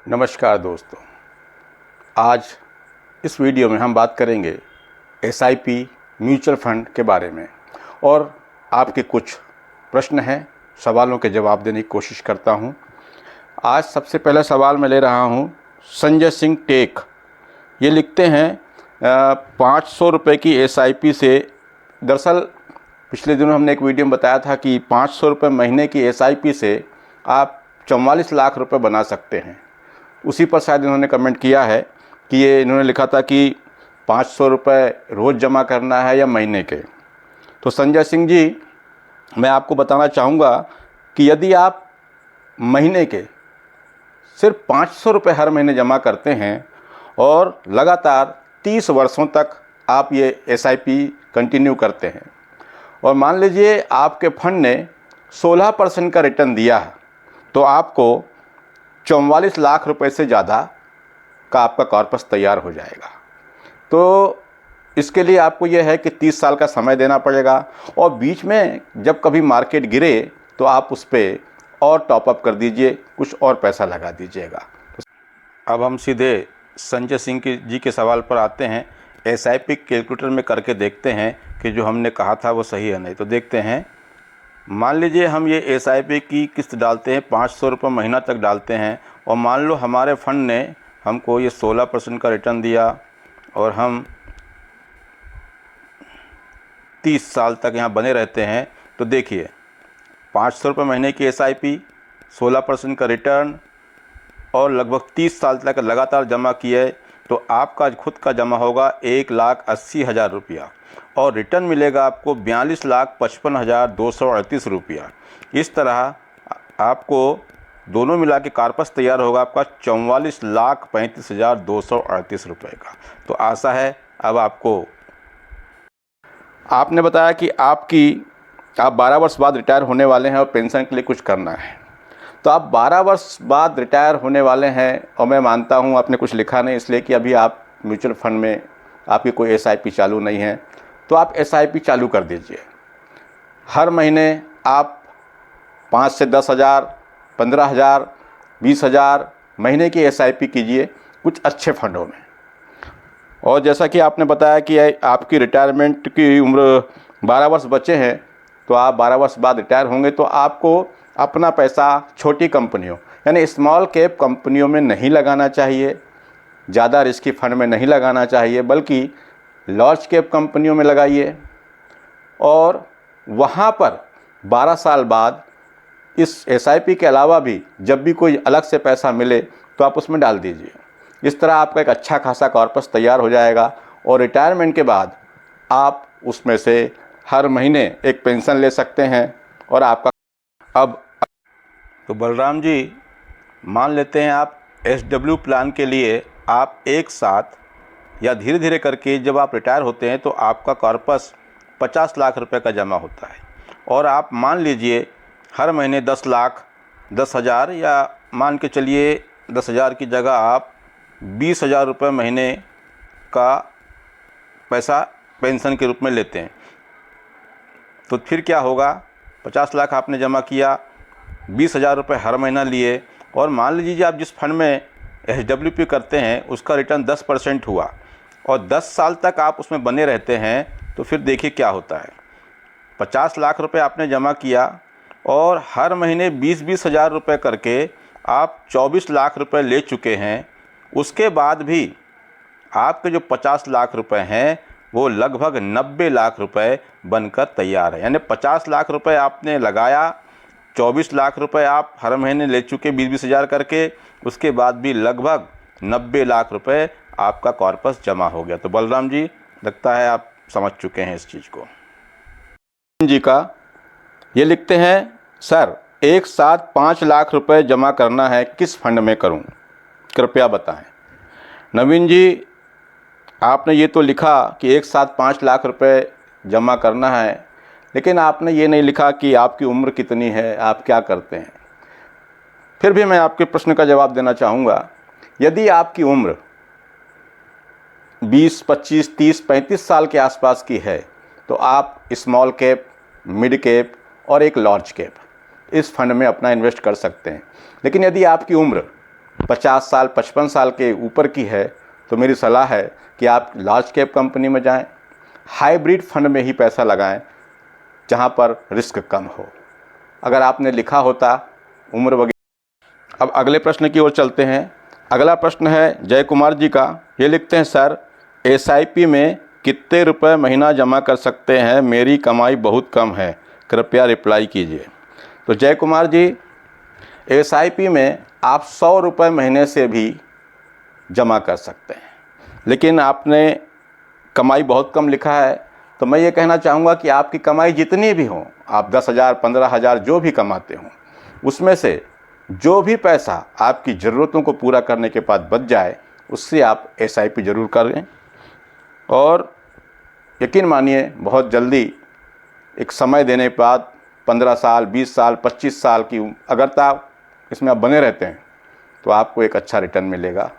नमस्कार दोस्तों, आज इस वीडियो में हम बात करेंगे एसआईपी म्यूचुअल फंड के बारे में और आपके कुछ प्रश्न हैं, सवालों के जवाब देने की कोशिश करता हूं। आज सबसे पहला सवाल मैं ले रहा हूं संजय सिंह टेक। ये लिखते हैं 500 रुपये की एसआईपी से। दरअसल पिछले दिनों हमने एक वीडियो में बताया था कि 500 रुपये महीने की एसआईपी से आप 44 लाख रुपए बना सकते हैं। उसी पर शायद इन्होंने कमेंट किया है कि ये इन्होंने लिखा था कि 500 रुपये रोज़ जमा करना है या महीने के। तो संजय सिंह जी, मैं आपको बताना चाहूँगा कि यदि आप महीने के सिर्फ 500 रुपये हर महीने जमा करते हैं और लगातार 30 वर्षों तक आप ये एसआईपी कंटिन्यू करते हैं और मान लीजिए आपके फंड ने 16% का रिटर्न दिया है, तो आपको 44 लाख रुपए से ज़्यादा का आपका कॉर्पस तैयार हो जाएगा। तो इसके लिए आपको यह है कि 30 साल का समय देना पड़ेगा और बीच में जब कभी मार्केट गिरे तो आप उस पर और टॉपअप कर दीजिए, कुछ और पैसा लगा दीजिएगा। अब हम सीधे संजय सिंह जी के सवाल पर आते हैं। एसआईपी कैलकुलेटर में करके देखते हैं कि जो हमने कहा था वो सही है नहीं। तो देखते हैं, मान लीजिए हम ये एसआईपी की किस्त डालते हैं, 500 रुपये महीना तक डालते हैं और मान लो हमारे फंड ने हमको ये 16% का रिटर्न दिया और हम 30 साल तक यहाँ बने रहते हैं। तो देखिए 500 रुपये महीने की एसआईपी, 16% का रिटर्न और लगभग 30 साल तक लगातार जमा किए तो आपका खुद का जमा होगा 1,80,000 रुपया और रिटर्न मिलेगा आपको 42,55,238 रुपया। इस तरह आपको दोनों मिला के कॉर्पस तैयार होगा आपका 44,35,238 रुपये का। तो आशा है अब आपने बताया कि आप 12 वर्ष बाद रिटायर होने वाले हैं और पेंशन के लिए कुछ करना है। तो आप 12 वर्ष बाद रिटायर होने वाले हैं और मैं मानता हूं आपने कुछ लिखा नहीं, इसलिए कि अभी आप म्यूचुअल फंड में आपकी कोई एसआईपी चालू नहीं है। तो आप एसआईपी चालू कर दीजिए। हर महीने आप 5 से 10,000, 15,000, 20,000 महीने की एसआईपी कीजिए कुछ अच्छे फंडों में। और जैसा कि आपने बताया कि आपकी रिटायरमेंट की उम्र 12 वर्ष बचे हैं, तो आप 12 वर्ष बाद रिटायर होंगे तो आपको अपना पैसा छोटी कंपनियों यानी स्मॉल कैप कंपनियों में नहीं लगाना चाहिए, ज़्यादा रिस्की फंड में नहीं लगाना चाहिए, बल्कि लार्ज कैप कंपनियों में लगाइए और वहाँ पर 12 साल बाद इस एसआईपी के अलावा भी जब भी कोई अलग से पैसा मिले तो आप उसमें डाल दीजिए। इस तरह आपका एक अच्छा खासा कॉर्पस तैयार हो जाएगा और रिटायरमेंट के बाद आप उसमें से हर महीने एक पेंशन ले सकते हैं और आपका अब तो बलराम जी, मान लेते हैं आप एसडब्ल्यू प्लान के लिए आप एक साथ या धीरे धीरे करके जब आप रिटायर होते हैं तो आपका कॉर्पस 50 लाख रुपए का जमा होता है और आप मान लीजिए हर महीने 10 लाख 10,000 या मान के चलिए 10,000 की जगह आप 20,000 रुपये महीने का पैसा पेंशन के रूप में लेते हैं। तो फिर क्या होगा, 50 लाख आपने जमा किया, 20,000 रुपये हर महीना लिए और मान लीजिए आप जिस फंड में एसडब्ल्यूपी करते हैं उसका रिटर्न 10% हुआ और 10 साल तक आप उसमें बने रहते हैं। तो फिर देखिए क्या होता है, 50 लाख रुपए आपने जमा किया और हर महीने 20-20 हज़ार रुपये करके आप 24 लाख रुपए ले चुके हैं। उसके बाद भी आपके जो 50 लाख रुपए हैं वो लगभग 90 लाख रुपए बनकर तैयार है। यानी 50 लाख रुपए आपने लगाया, 24 लाख रुपए आप हर महीने ले चुके 20-20 हज़ार करके, उसके बाद भी लगभग 90 लाख रुपए आपका कॉर्पस जमा हो गया। तो बलराम जी, लगता है आप समझ चुके हैं इस चीज़ को। जी का ये लिखते हैं, सर एक साथ 5 लाख रुपए जमा करना है, किस फंड में करूं, कृपया बताएं। नवीन जी, आपने ये तो लिखा कि एक साथ 5 लाख रुपए जमा करना है, लेकिन आपने ये नहीं लिखा कि आपकी उम्र कितनी है, आप क्या करते हैं। फिर भी मैं आपके प्रश्न का जवाब देना चाहूँगा। यदि आपकी उम्र 20, 25, 30, 35 साल के आसपास की है तो आप स्मॉल कैप, मिड कैप और एक लार्ज कैप इस फंड में अपना इन्वेस्ट कर सकते हैं। लेकिन यदि आपकी उम्र 50 साल 55 साल के ऊपर की है तो मेरी सलाह है कि आप लार्ज कैप कंपनी में जाएं, हाइब्रिड फंड में ही पैसा लगाएं जहां पर रिस्क कम हो। अगर आपने लिखा होता उम्र वगैरह। अब अगले प्रश्न की ओर चलते हैं। अगला प्रश्न है जय कुमार जी का। ये लिखते हैं, सर SIP में कितने रुपए महीना जमा कर सकते हैं? मेरी कमाई बहुत कम है, कृपया रिप्लाई कीजिए। तो जय कुमार जी, SIP में आप 100 रुपये महीने से भी जमा कर सकते हैं, लेकिन आपने कमाई बहुत कम लिखा है, तो मैं ये कहना चाहूँगा कि आपकी कमाई जितनी भी हो, आप 10,000 15,000 जो भी कमाते हों, उसमें से जो भी पैसा आपकी ज़रूरतों को पूरा करने के बाद बच जाए, उससे आप SIP ज़रूर करें। और यकीन मानिए बहुत जल्दी एक समय देने के बाद 15 साल 20 साल 25 साल की अगर तक इसमें आप बने रहते हैं तो आपको एक अच्छा रिटर्न मिलेगा।